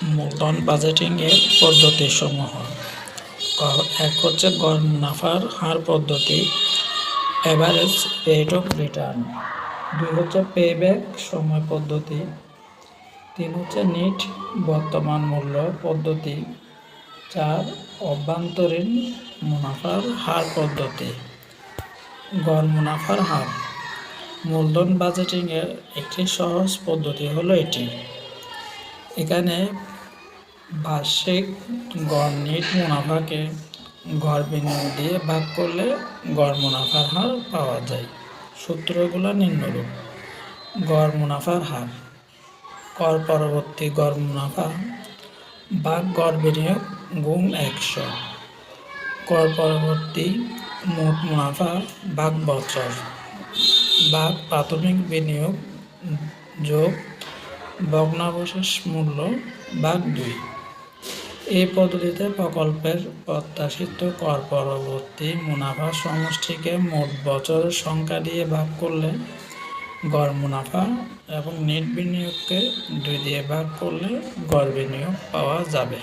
মূলধন বাজেটিং এর পদ্ধতিসমূহ। এক হচ্ছে গড় মুনাফার হার পদ্ধতি, এভারেজ রেট অফ রিটার্ন। 2 হচ্ছে পেব্যাক সময় পদ্ধতি। 3 হচ্ছে নিট বর্তমান মূল্য পদ্ধতি। 4 অভ্যন্তরীণ মুনাফার হার পদ্ধতি। গড় মুনাফার হার মূলধন বাজেটিং এর একটি সহজ পদ্ধতি হলো এটি। এখানে বার্ষিক গড় নিট মুনাফাকে গড় বিনিয়োগ দিয়ে ভাগ করলে গড় মুনাফার হার পাওয়া যায়। সূত্রগুলো নিম্নরূপ: গড় মুনাফার হার কর পরবর্তী গড় মুনাফা ভাগ গড় বিনিয়োগ গুণ 100। কর পরবর্তী মোট মুনাফা ভাগ বছর ভাগ প্রাথমিক বিনিয়োগ যোগ ভগ্নাবশেষ মূল্য ভাগ 2। এই পদ্ধতিতে প্রকল্পের প্রত্যাশিত কর পরবর্তী মুনাফা সমষ্টিকে মোট বছরের সংখ্যা দিয়ে ভাগ করলে গড় মুনাফা এবং নেট বিনিয়োগকে 2 দিয়ে ভাগ করলে গড় বিনিয়োগ পাওয়া যাবে।